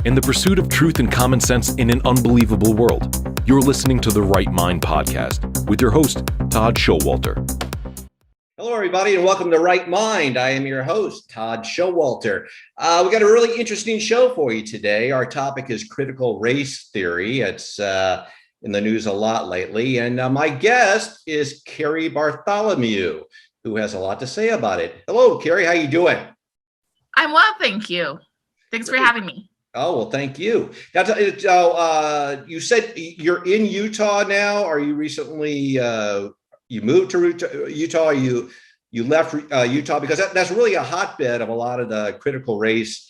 In the pursuit of truth and common sense in an unbelievable world, you're listening to the Right Mind podcast with your host, Todd Schowalter. Hello, everybody, and welcome to Right Mind. I am your host, Todd Schowalter. We got a really interesting show for you today. Our topic is critical race theory. It's in the news a lot lately. And my guest is Carrie Bartholomew, who has a lot to say about it. Hello, Carrie. How you doing? I'm well, thank you. Thanks for having me. Oh, well, thank you. Now, you said you're in Utah now. Are you recently, you moved to Utah? You left Utah? Because that's really a hotbed of a lot of the critical race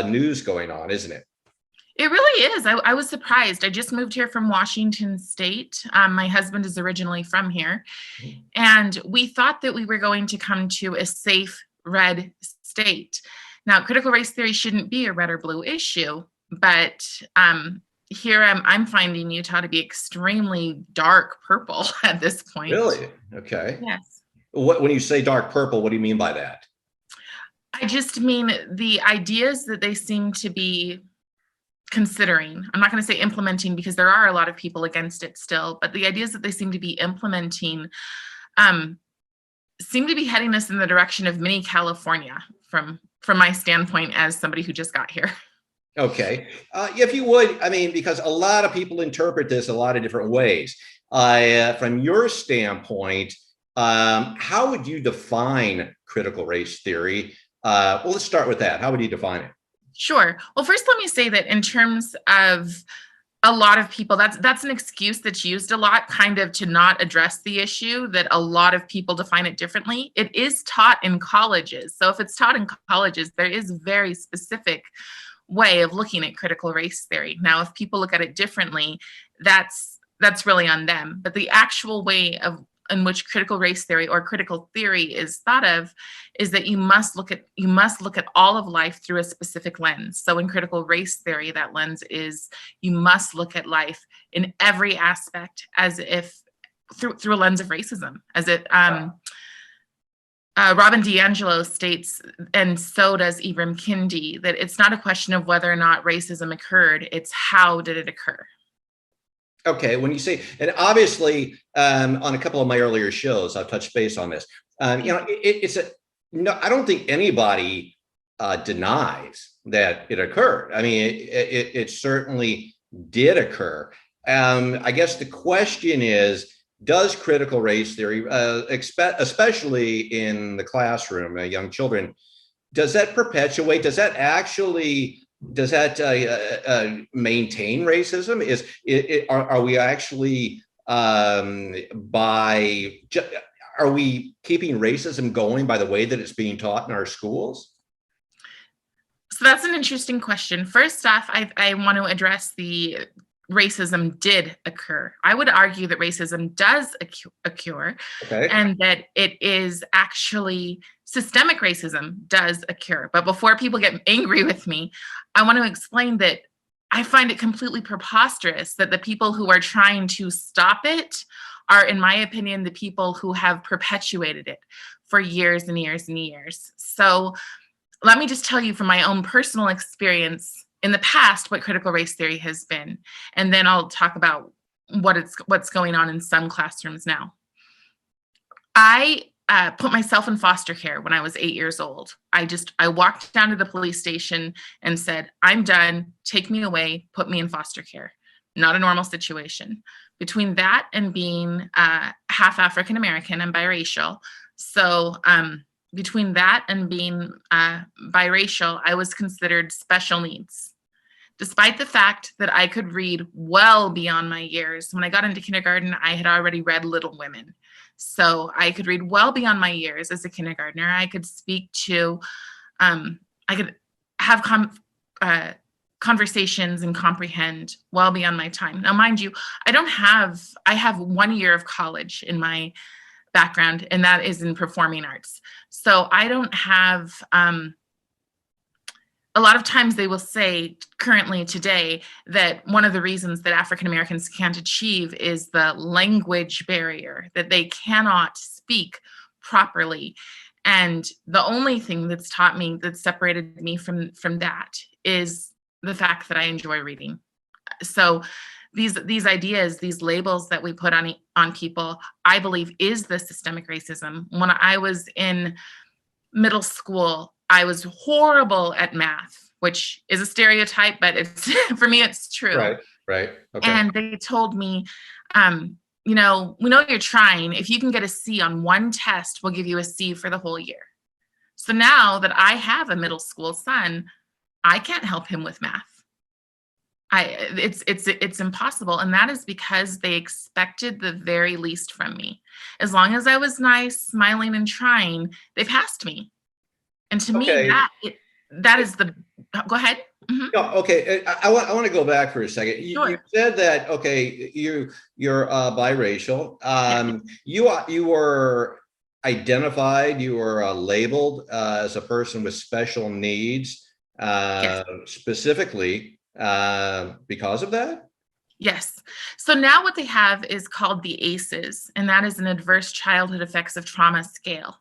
news going on, isn't it? It really is. I was surprised. I just moved here from Washington State. My husband is originally from here. And we thought that we were going to come to a safe red state. Now, critical race theory shouldn't be a red or blue issue, but here I'm finding Utah to be extremely dark purple at this point. Really? Okay. Yes. When you say dark purple, what do you mean by that? I just mean the ideas that they seem to be considering. I'm not going to say implementing because there are a lot of people against it still, but the ideas that they seem to be implementing seem to be heading us in the direction of mini California from my standpoint as somebody who just got here. Okay. If you would, I mean, because a lot of people interpret this a lot of different ways. From your standpoint, how would you define critical race theory? Well, let's start with that. How would you define it? Sure. Well, first, let me say that in terms of a lot of people, that's an excuse that's used a lot, kind of to not address the issue, that a lot of people define it differently. It is taught in colleges. So if it's taught in colleges, there is a very specific way of looking at critical race theory. Now, if people look at it differently, that's really on them. But the actual way in which critical race theory or critical theory is thought of is that you must look at all of life through a specific lens. So in critical race theory, that lens is you must look at life in every aspect as if through a lens of racism, as it Robin DiAngelo states, and so does Ibram Kendi, that it's not a question of whether or not racism occurred, it's how did it occur. Okay, when you say, and obviously on a couple of my earlier shows, I've touched base on this. No, I don't think anybody denies that it occurred. I mean, it certainly did occur. I guess the question is, does critical race theory, especially in the classroom, young children, does that perpetuate? Does that maintain racism? Are we actually are we keeping racism going by the way that it's being taught in our schools? So that's an interesting question. First off, I want to address the racism did occur. I would argue that racism does occur, okay, and that it is actually systemic racism does occur. But before people get angry with me, I want to explain that I find it completely preposterous that the people who are trying to stop it are, in my opinion, the people who have perpetuated it for years and years and years. So let me just tell you from my own personal experience in the past what critical race theory has been, and then I'll talk about what's going on in some classrooms now. I put myself in foster care when I was 8 years old. I walked down to the police station and said, I'm done, take me away, put me in foster care. Not a normal situation. Between that and being half African American and biracial, so between that and being biracial, I was considered special needs. Despite the fact that I could read well beyond my years. When I got into kindergarten, I had already read Little Women. So I could read well beyond my years as a kindergartner. I could speak to, I could have conversations and comprehend well beyond my time. Now, mind you, I have 1 year of college in my background, and that is in performing arts. So I don't have, a lot of times they will say currently today that one of the reasons that African Americans can't achieve is the language barrier, that they cannot speak properly. And the only thing that's taught me, that separated me from that, is the fact that I enjoy reading. So these ideas, these labels that we put on people, I believe is the systemic racism. When I was in middle school, I was horrible at math, which is a stereotype, but it's for me, it's true. Right. Okay. And they told me, we know you're trying. If you can get a C on one test, we'll give you a C for the whole year. So now that I have a middle school son, I can't help him with math. It's impossible. And that is because they expected the very least from me. As long as I was nice, smiling, and trying, they passed me. And to me, that is the, go ahead. Mm-hmm. No, okay. I want to go back for a second. Sure. You said that, you're biracial. You were identified, you were labeled as a person with special needs, Yes. specifically because of that? Yes. So now what they have is called the ACEs, and that is an Adverse Childhood Effects of Trauma scale.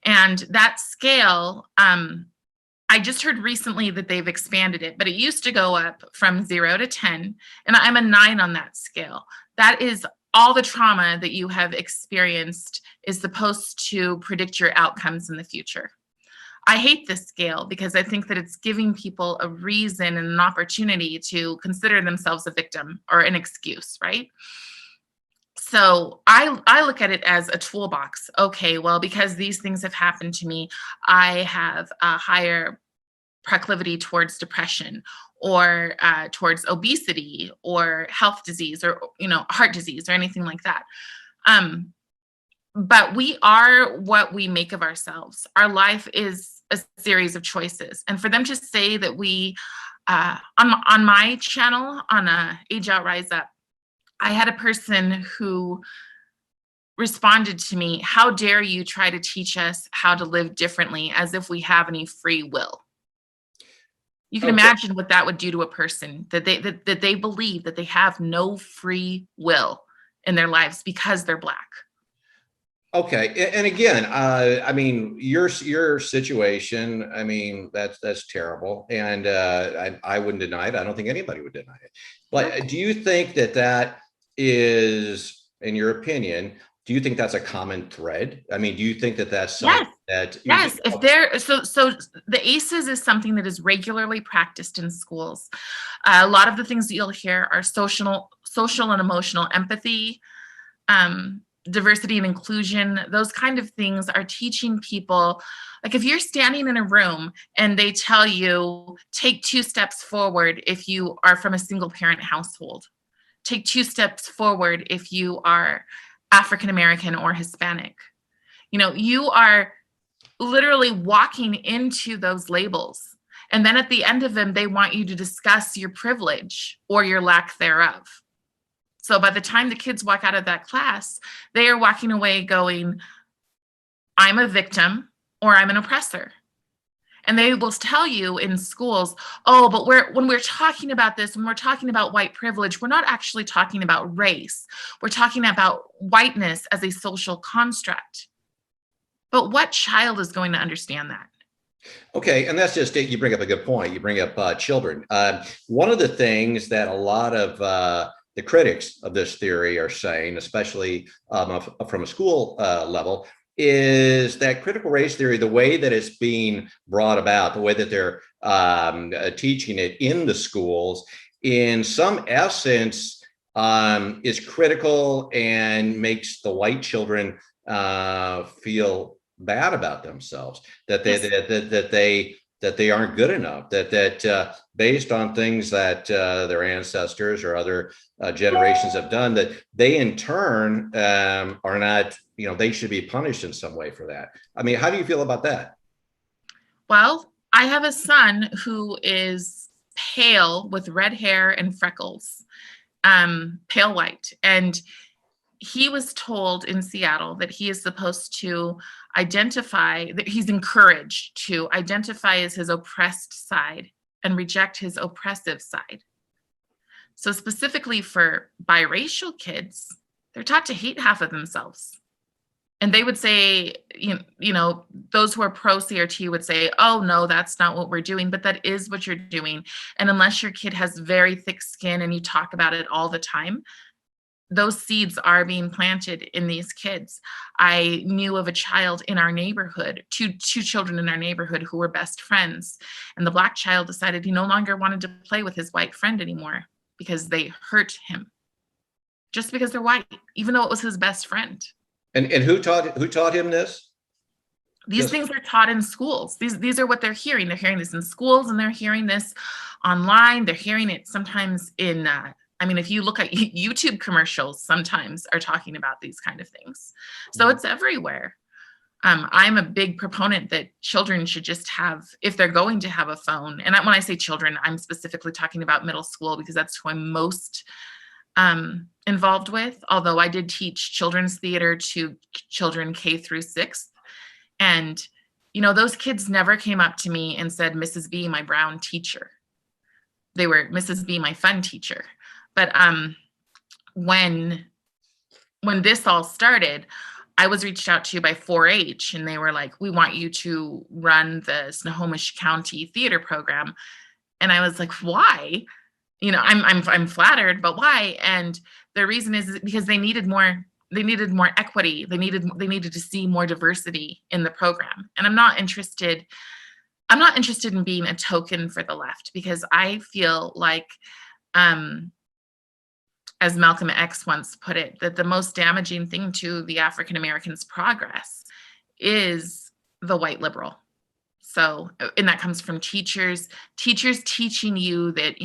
And that scale, I just heard recently that they've expanded it, but it used to go up from 0 to 10, and I'm a 9 on that scale. That is all the trauma that you have experienced is supposed to predict your outcomes in the future. I hate this scale because I think that it's giving people a reason and an opportunity to consider themselves a victim or an excuse, right? So I look at it as a toolbox. Okay, well, because these things have happened to me, I have a higher proclivity towards depression or towards obesity or health disease or heart disease or anything like that. But we are what we make of ourselves. Our life is a series of choices. And for them to say that we, on my channel, on Age Out, Rise Up, I had a person who responded to me, "How dare you try to teach us how to live differently as if we have any free will?" You can imagine what that would do to a person, that they believe that they have no free will in their lives because they're Black. Okay, and again, I mean, your situation, I mean, that's terrible, and I wouldn't deny it. I don't think anybody would deny it. But do you think that is, in your opinion, do you think that's a common thread? I mean, do you think that's something that? Yes, if there, so the ACEs is something that is regularly practiced in schools. A lot of the things that you'll hear are social and emotional empathy, diversity and inclusion. Those kind of things are teaching people, like if you're standing in a room and they tell you, take 2 steps forward if you are from a single parent household, take 2 steps forward if you are African American or Hispanic. You are literally walking into those labels. And then at the end of them, they want you to discuss your privilege or your lack thereof. So by the time the kids walk out of that class, they are walking away going, I'm a victim or I'm an oppressor. And they will tell you in schools, oh, but when we're talking about this, when we're talking about white privilege, we're not actually talking about race. We're talking about whiteness as a social construct. But what child is going to understand that? Okay, and that's just it. You bring up a good point. You bring up children. One of the things that a lot of the critics of this theory are saying, especially from a school level, is that critical race theory, the way that it's being brought about, the way that they're teaching it in the schools, in some essence, is critical and makes the white children feel bad about themselves, that they aren't good enough, that based on things that their ancestors or other generations have done, that they in turn are not, they should be punished in some way for that. I mean, how do you feel about that? Well, I have a son who is pale with red hair and freckles, pale white. And he was told in Seattle that he is supposed to identify, that he's encouraged to identify as his oppressed side and reject his oppressive side. So specifically for biracial kids, they're taught to hate half of themselves And they would say, those who are pro CRT would say, oh, no, that's not what we're doing. But that is what you're doing. And unless your kid has very thick skin and you talk about it all the time, those seeds are being planted in these kids. I knew of a child in our neighborhood, two children in our neighborhood who were best friends. And the Black child decided he no longer wanted to play with his white friend anymore because they hurt him just because they're white, even though it was his best friend. And who taught him this? These things are taught in schools. These are what they're hearing. They're hearing this in schools, and they're hearing this online. They're hearing it sometimes in, if you look at YouTube commercials, sometimes are talking about these kind of things. So it's everywhere. I'm a big proponent that children should just have, if they're going to have a phone, and when I say children, I'm specifically talking about middle school because that's who I'm most involved with, although I did teach children's theater to children K through 6th. And, those kids never came up to me and said, Mrs. B, my brown teacher. They were Mrs. B, my fun teacher. But when this all started, I was reached out to by 4-H, and they were like, we want you to run the Snohomish County theater program. And I was like, why? I'm flattered, but why? And the reason is because they needed more equity. They needed to see more diversity in the program. And I'm not interested in being a token for the left, because I feel like, as Malcolm X once put it, that the most damaging thing to the African Americans' progress is the white liberal. So, and that comes from teachers teaching you that,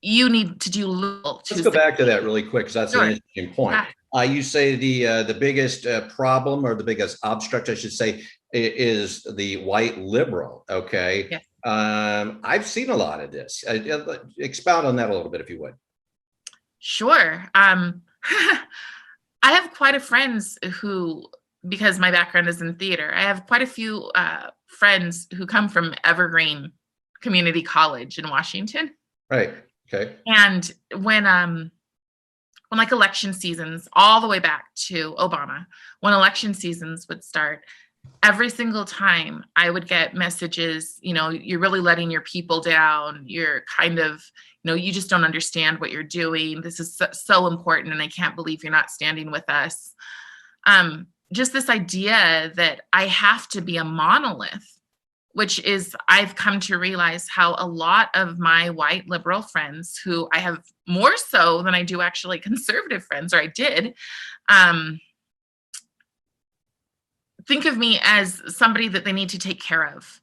you need to do little. Let's go back to that really quick, because that's an interesting point. Yeah. You say the biggest problem, or the biggest obstruct, I should say, is the white liberal. Okay. Yes. I've seen a lot of this. Expound on that a little bit, if you would. Sure. I have quite a friends who, because my background is in theater, I have quite a few friends who come from Evergreen Community College in Washington. Right. Okay. And when like election seasons, all the way back to Obama, when election seasons would start, every single time I would get messages, you're really letting your people down. You're kind of, you just don't understand what you're doing. This is so important, and I can't believe you're not standing with us. Just this idea that I have to be a monolith, which is, I've come to realize how a lot of my white liberal friends, who I have more so than I do actually conservative friends, or I did, think of me as somebody that they need to take care of.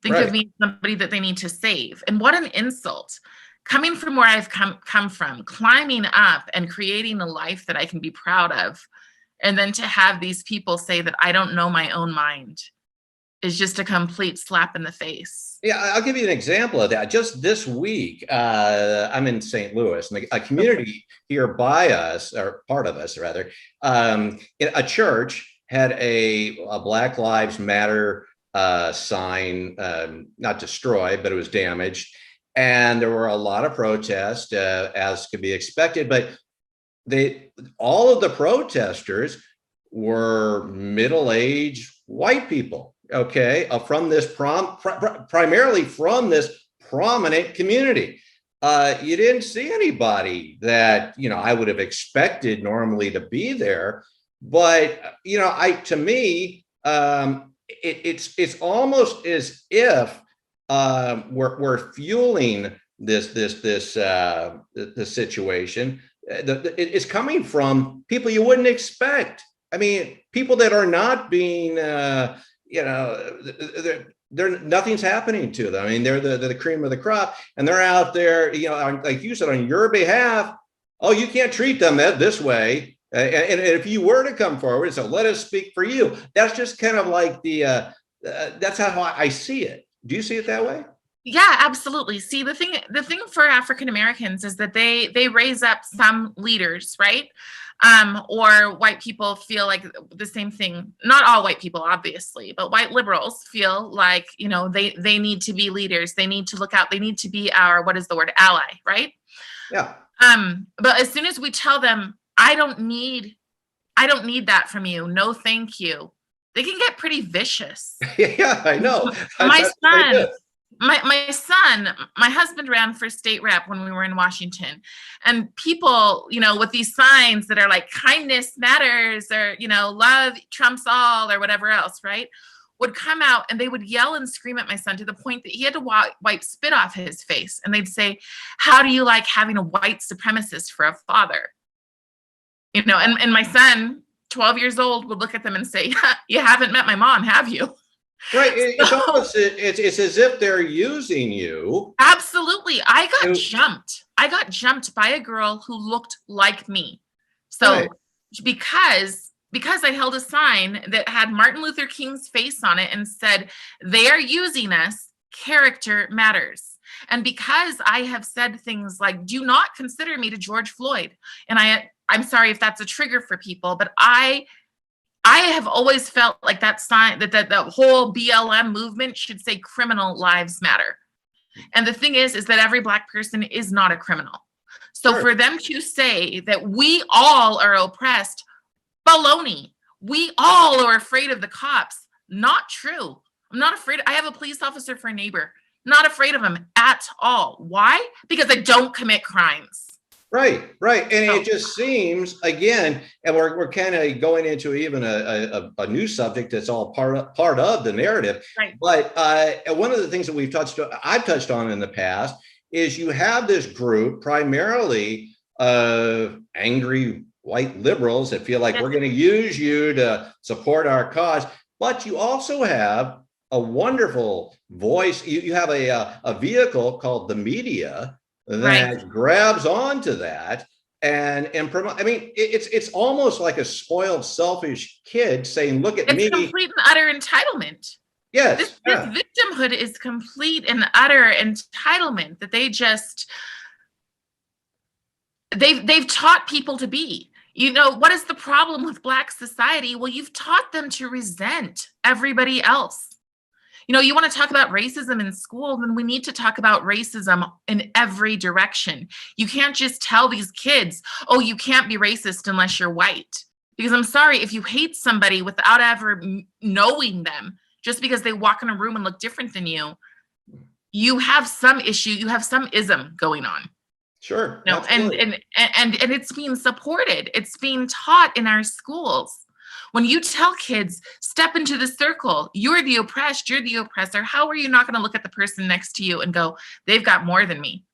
Think of me as somebody that they need to save. And what an insult. Coming from where I've come from, climbing up and creating a life that I can be proud of, and then to have these people say that I don't know my own mind is just a complete slap in the face. Yeah, I'll give you an example of that. Just this week, I'm in St. Louis, and a community here by us, or part of us rather, a church had a Black Lives Matter sign, not destroyed, but it was damaged. And there were a lot of protests, as could be expected, but all of the protesters were middle-aged white people, okay, from this primarily from this prominent community. You didn't see anybody that, I would have expected normally to be there. But, to me, it's almost as if we're fueling this situation. It's coming from people you wouldn't expect. I mean, people that are not being, nothing's happening to them. I mean, they're the cream of the crop, and they're out there, like you said, on your behalf. Oh, you can't treat them this way. And if you were to come forward, so let us speak for you. That's just kind of like that's how I see it. Do you see it that way? Yeah, absolutely. See, the thing for African Americans is that they raise up some leaders, right? Or white people feel like the same thing. Not all white people, obviously, but white liberals feel like, they need to be leaders. They need to look out. They need to be our, what is the word, ally, right? Yeah. But as soon as we tell them, I don't need I don't need that from you. No, thank you. They can get pretty vicious. Yeah, I know. My son, my son, my husband ran for state rep when we were in Washington, and people, with these signs that are like kindness matters, or, love trumps all, or whatever else, right, would come out and they would yell and scream at my son to the point that he had to wipe spit off his face. And they'd say, how do you like having a white supremacist for a father? And my son, 12 years old, would look at them and say, you haven't met my mom, have you? Right. It's almost, it's as if they're using you. Absolutely. I got jumped by a girl who looked like me. So right. because I held a sign that had Martin Luther King's face on it and said, they are using us, character matters. And because I have said things like, do not consider me to George Floyd. And I'm sorry if that's a trigger for people, but I have always felt like that sign, that the whole BLM movement should say criminal lives matter. And the thing is that every Black person is not a criminal. So sure. For them to say that we all are oppressed, baloney. We all are afraid of the cops. Not true. I'm not afraid. I have a police officer for a neighbor. Not afraid of him at all. Why? Because I don't commit crimes. Right. And it just seems, again, and we're kind of going into even a new subject that's all part of the narrative. Right. But one of the things that I've touched on in the past is you have this group primarily of angry white liberals that feel like we're going to use you to support our cause. But you also have a wonderful voice. You have a vehicle called the media that grabs onto that and promote. I mean, it's almost like a spoiled, selfish kid saying, "Look at me." It's complete and utter entitlement. Yes, this victimhood is complete and utter entitlement that they've taught people to be. What is the problem with Black society? Well, you've taught them to resent everybody else. You want to talk about racism in school, then we need to talk about racism in every direction. You can't just tell these kids, oh, you can't be racist unless you're white. Because I'm sorry, if you hate somebody without ever knowing them, just because they walk in a room and look different than you, you have some issue, you have some ism going on. Sure. And it's being supported. It's being taught in our schools. When you tell kids, step into the circle, you're the oppressed, you're the oppressor, how are you not going to look at the person next to you and go, they've got more than me?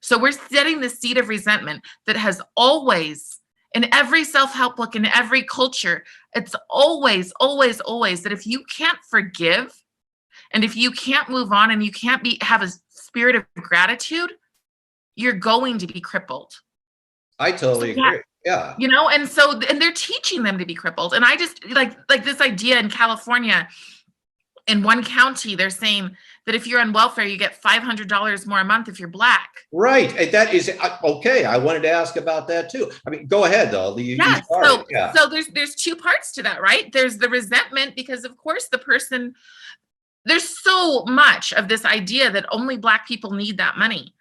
So we're setting the seed of resentment that has always, in every self-help book, in every culture, it's always that if you can't forgive, and if you can't move on, and you can't have a spirit of gratitude, you're going to be crippled. I totally agree. Yeah. And they're teaching them to be crippled. And I just like this idea in California, in one county, they're saying that if you're on welfare, you get $500 more a month if you're Black. Right. And that is okay. I wanted to ask about that too. I mean, go ahead though. So there's two parts to that, right? There's the resentment because of course there's so much of this idea that only Black people need that money.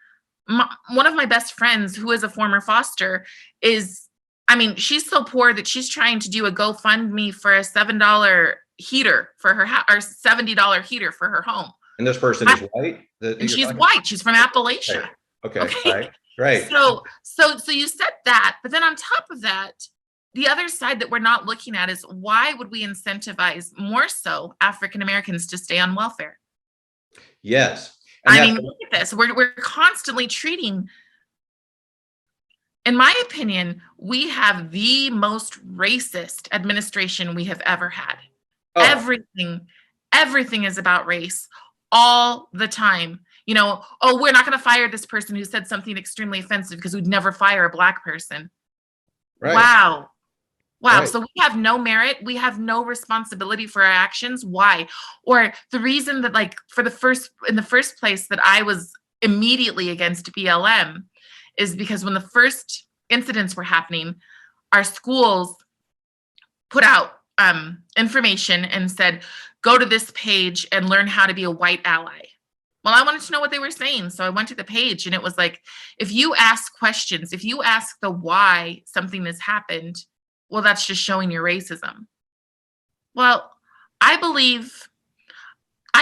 One of my best friends, who is a former foster, she's so poor that she's trying to do a GoFundMe for a $7 heater for her house, or $70 heater for her home. And this person is white? And she's white. She's from Appalachia. Okay. Right. Great. So you said that, but then on top of that, the other side that we're not looking at is why would we incentivize more so African Americans to stay on welfare? Yes. Look at this. We're constantly treating, in my opinion, we have the most racist administration we have ever had. Oh. Everything is about race all the time. We're not going to fire this person who said something extremely offensive because we'd never fire a Black person. Right. Wow. Right. So we have no merit. We have no responsibility for our actions. Why? Or the reason that in the first place that I was immediately against BLM is because when the first incidents were happening, our schools put out information and said, go to this page and learn how to be a white ally. Well, I wanted to know what they were saying. So I went to the page and it was like, if you ask questions, if you ask the why something has happened, well, that's just showing your racism. Well, I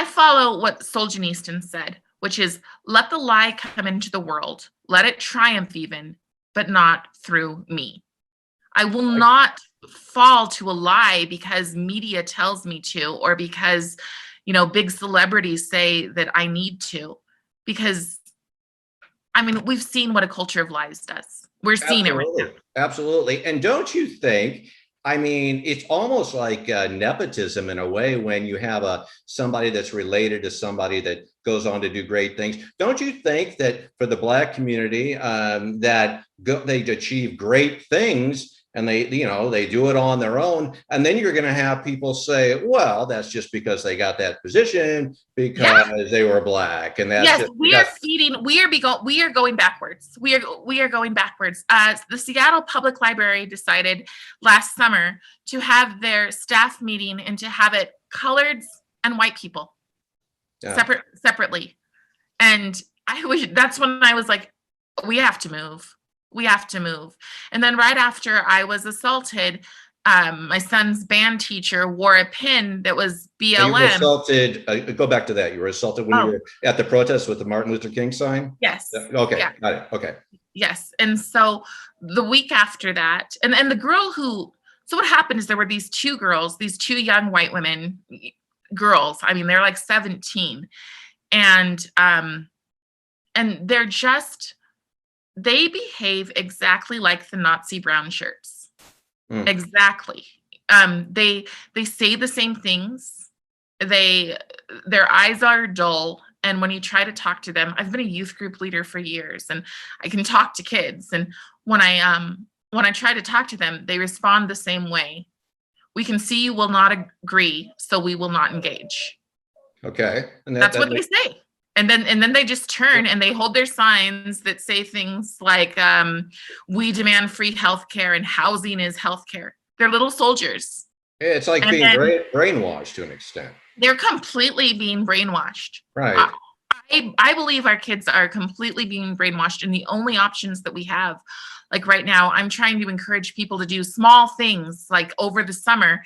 follow what Solzhenitsyn said, which is let the lie come into the world, let it triumph even, but not through me. I will not fall to a lie because media tells me to, or because, big celebrities say that I need to, because we've seen what a culture of lies does. We're seeing it right now. Absolutely. And don't you think, it's almost like nepotism in a way when you have somebody that's related to somebody that goes on to do great things. Don't you think that for the Black community, they achieve great things and they do it on their own, and then you're going to have people say, well, that's just because they got that position because they were Black, and that's we are going backwards. We are going backwards. The Seattle Public Library decided last summer to have their staff meeting and to have it coloreds and white people separately, and that's when I was like, we have to move. We have to move. And then right after I was assaulted, my son's band teacher wore a pin that was BLM. So you were assaulted. Go back to that. You were assaulted when you were at the protest with the Martin Luther King sign? Yes. Okay. Yeah. Got it. Okay. Yes. And so the week after that, and the girl so what happened is there were these two young white women, girls. They're like 17. And they're just, they behave exactly like the Nazi brown shirts. Exactly. They say the same things. Their eyes are dull. And when you try to talk to them, I've been a youth group leader for years, and I can talk to kids. And when I try to talk to them, they respond the same way. We can see you will not agree, so we will not engage. Okay. And that's what they say. And then they just turn and they hold their signs that say things like, we demand free healthcare and housing is healthcare. They're little soldiers. It's like being brainwashed to an extent. They're completely being brainwashed. Right. I believe our kids are completely being brainwashed, and the only options that we have, like right now, I'm trying to encourage people to do small things like over the summer.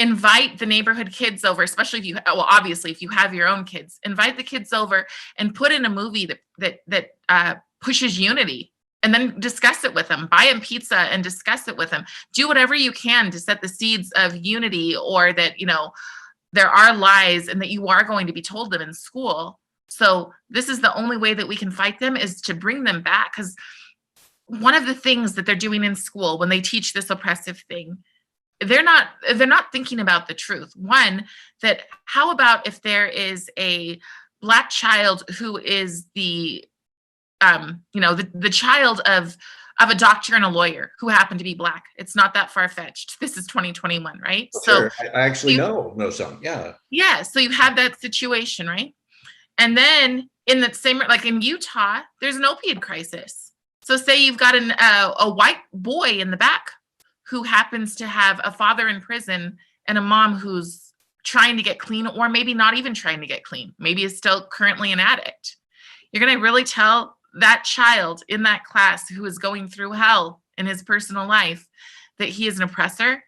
Invite the neighborhood kids over, especially obviously if you have your own kids, invite the kids over and put in a movie that pushes unity, and then discuss it with them. Buy them pizza and discuss it with them. Do whatever you can to set the seeds of unity, or that, there are lies and that you are going to be told them in school. So this is the only way that we can fight them, is to bring them back. Because one of the things that they're doing in school when they teach this oppressive thing, they're not thinking about the truth. One, that how about if there is a Black child who is the child of a doctor and a lawyer who happen to be Black? It's not that far-fetched. This is 2021, right? Sure. So I actually know some. Yeah. Yeah. So you have that situation, right? And then in that same, like in Utah, there's an opioid crisis. So say you've got a white boy in the back who happens to have a father in prison and a mom who's trying to get clean, or maybe not even trying to get clean. Maybe is still currently an addict. You're going to really tell that child in that class who is going through hell in his personal life that he is an oppressor?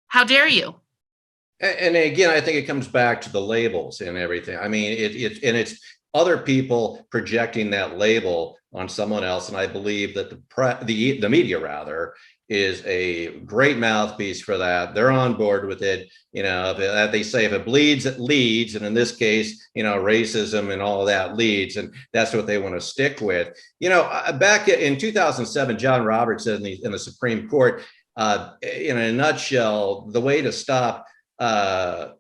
How dare you? And again, I think it comes back to the labels and everything. It's other people projecting that label on someone else. And I believe that the media rather is a great mouthpiece for that. They're on board with it. They say if it bleeds, it leads. And in this case, racism and all of that leads. And that's what they want to stick with. Back in 2007, John Roberts said in the Supreme Court, in a nutshell, the way to stop, as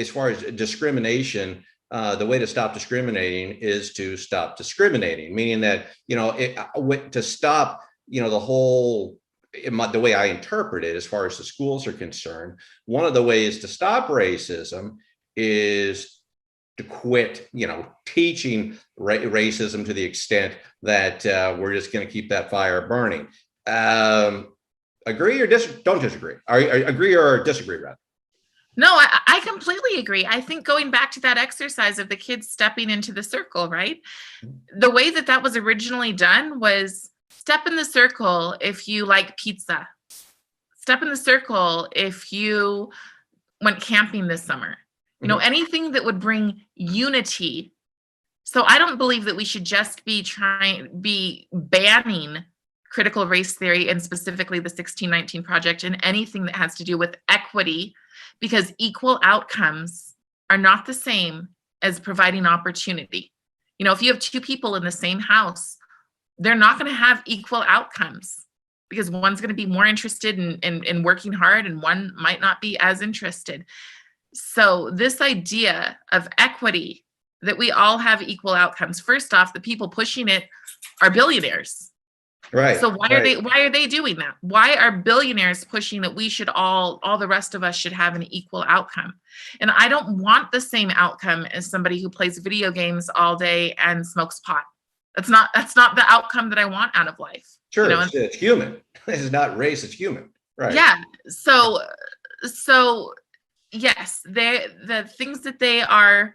far as discrimination, the way to stop discriminating is to stop discriminating, meaning that, to stop, the whole, the way I interpret it, as far as the schools are concerned, one of the ways to stop racism is to quit, teaching racism to the extent that we're just going to keep that fire burning. Agree or don't disagree? Agree or disagree, rather? No, I completely agree. I think going back to that exercise of the kids stepping into the circle, right? The way that was originally done was step in the circle if you like pizza. step in the circle if you went camping this summer. You know, anything that would bring unity. So I don't believe that we should just be banning critical race theory and specifically the 1619 Project and anything that has to do with equity, because equal outcomes are not the same as providing opportunity. You know, if you have two people in the same house, they're not going to have equal outcomes because one's going to be more interested in working hard and one might not be as interested. So this idea of equity, that we all have equal outcomes. First off, the people pushing it are billionaires. Right. So why are they doing that? Why are billionaires pushing that we should all the rest of us should have an equal outcome? And I don't want the same outcome as somebody who plays video games all day and smokes pot. That's not the outcome that I want out of life. Sure, you know? it's human. It's not race, it's human. Right. Yeah. So yes, the things that they are,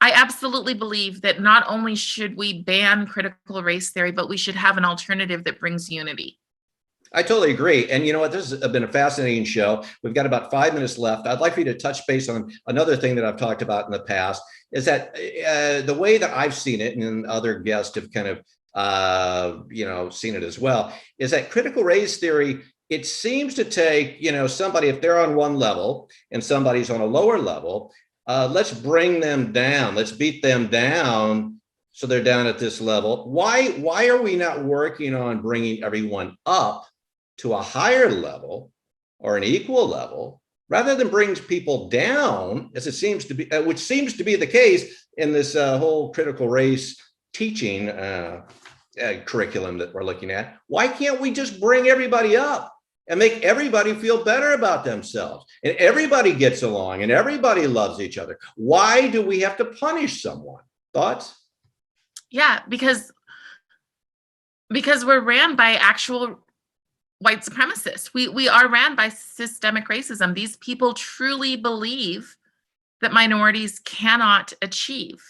I absolutely believe that not only should we ban critical race theory, but we should have an alternative that brings unity. I totally agree. And you know what? This has been a fascinating show. We've got about 5 minutes left. I'd like for you to touch base on another thing that I've talked about in the past, is that the way that I've seen it, and other guests have kind of seen it as well, is that critical race theory, it seems to take, somebody, if they're on one level and somebody's on a lower level, let's bring them down. Let's beat them down so they're down at this level. Why are we not working on bringing everyone up to a higher level or an equal level, rather than bring people down, as it seems to be, which seems to be the case in this whole critical race teaching curriculum that we're looking at? Why can't we just bring everybody up and make everybody feel better about themselves, and everybody gets along and everybody loves each other? Why do we have to punish someone? Thoughts? Yeah, because we're ran by actual white supremacists. We are ran by systemic racism. These people truly believe that minorities cannot achieve.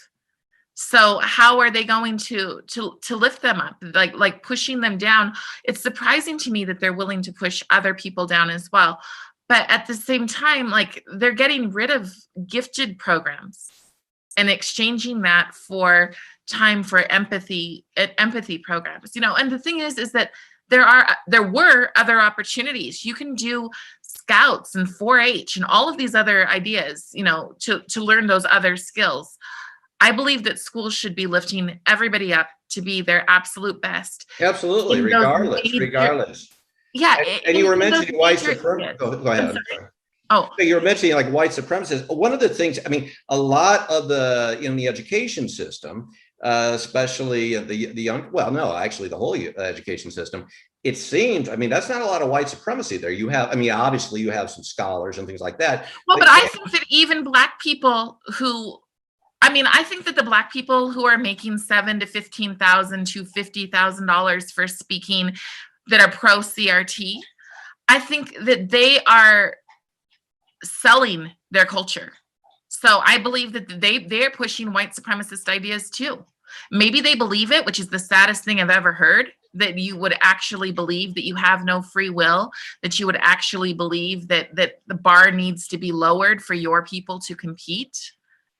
So how are they going to lift them up, like pushing them down? It's surprising to me that they're willing to push other people down as well. But at the same time, like, they're getting rid of gifted programs and exchanging that for time for empathy programs. And the thing is that there were other opportunities. You can do Scouts and 4-H and all of these other ideas, to learn those other skills. I believe that schools should be lifting everybody up to be their absolute best. Absolutely, regardless. Yeah. And you were mentioning white supremacists. Go ahead. Oh, you were mentioning like white supremacists. One of the things, a lot of the education system, especially the young, actually the whole education system, it seems, that's not a lot of white supremacy there. You have, obviously you have some scholars and things like that. Well, but I think that even Black people I think that the Black people who are making $7,000 to $15,000 to $50,000 for speaking, that are pro CRT, I think that they are selling their culture. So I believe that they're pushing white supremacist ideas too. Maybe they believe it, which is the saddest thing I've ever heard, that you would actually believe that you have no free will, that you would actually believe that the bar needs to be lowered for your people to compete.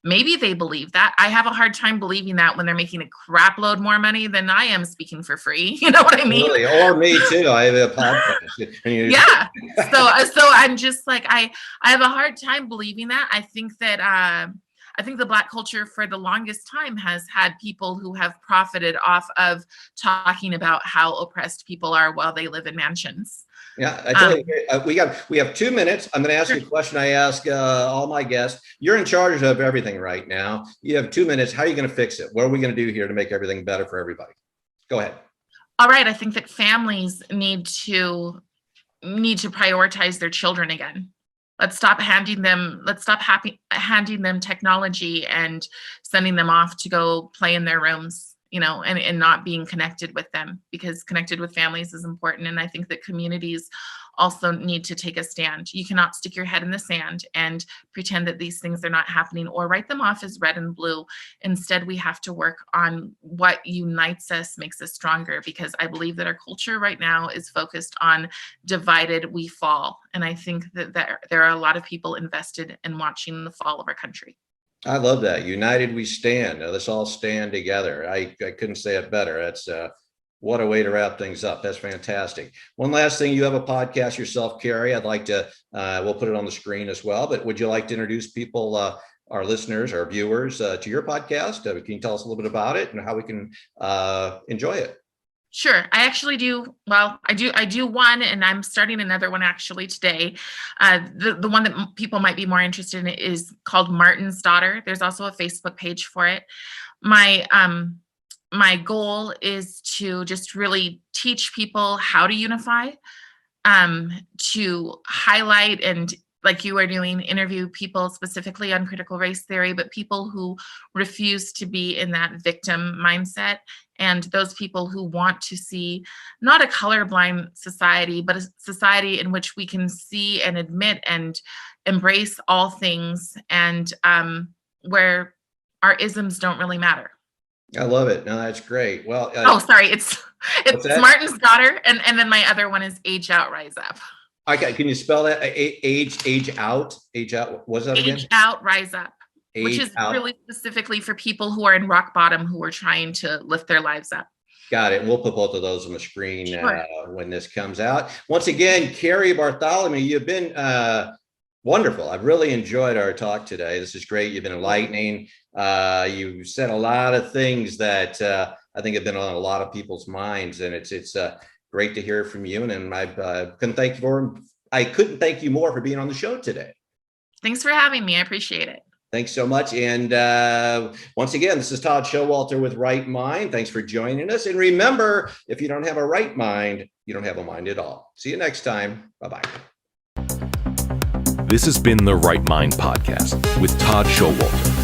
Maybe they believe that. I have a hard time believing that when they're making a crap load more money than I am speaking for free. You know what I mean? Really? Or me too. I have a podcast. Yeah. So I'm just like, I have a hard time believing that. I think the Black culture for the longest time has had people who have profited off of talking about how oppressed people are while they live in mansions. Yeah, I totally agree. We have 2 minutes. I'm going to ask you a question I ask all my guests. You're in charge of everything right now. You have 2 minutes. How are you going to fix it? What are we going to do here to make everything better for everybody? Go ahead. All right. I think that families need to prioritize their children again. Let's stop handing them technology and sending them off to go play in their rooms and not being connected with them, because connected with families is important. And I think that communities also need to take a stand. You cannot stick your head in the sand and pretend that these things are not happening or write them off as red and blue. Instead, we have to work on what unites us, makes us stronger, because I believe that our culture right now is focused on divided we fall. And I think that there are a lot of people invested in watching the fall of our country. I love that. United we stand. Let's all stand together. I couldn't say it better. That's what a way to wrap things up. That's fantastic. One last thing, you have a podcast yourself, Carrie. I'd like to, we'll put it on the screen as well, but would you like to introduce people, our listeners, our viewers, to your podcast? Can you tell us a little bit about it and how we can enjoy it? Sure. I actually do. Well, I do one, and I'm starting another one actually today. The one that people might be more interested in is called Martin's Daughter. There's also a Facebook page for it. My goal is to just really teach people how to unify, to highlight and, like you are doing, interview people specifically on critical race theory, but people who refuse to be in that victim mindset, and those people who want to see not a colorblind society, but a society in which we can see and admit and embrace all things, and where our isms don't really matter. I love it. No, that's great. Well, sorry, it's Martin's Daughter, and then my other one is Age Out, Rise Up. Okay, can you spell that? Age out. What's that again? Age Out, Rise Up, which is out. Really specifically for people who are in rock bottom, who are trying to lift their lives up. Got it. We'll put both of those on the screen Sure. When this comes out. Once again, Carrie Bartholomew, you've been wonderful. I've really enjoyed our talk today. This is great. You've been enlightening. You said a lot of things that I think have been on a lot of people's minds, and it's great to hear from you. And I couldn't thank you more for being on the show today. Thanks for having me. I appreciate it. Thanks so much. And once again, this is Todd Schowalter with Right Mind. Thanks for joining us. And remember, if you don't have a right mind, you don't have a mind at all. See you next time. Bye-bye. This has been the Right Mind Podcast with Todd Schowalter.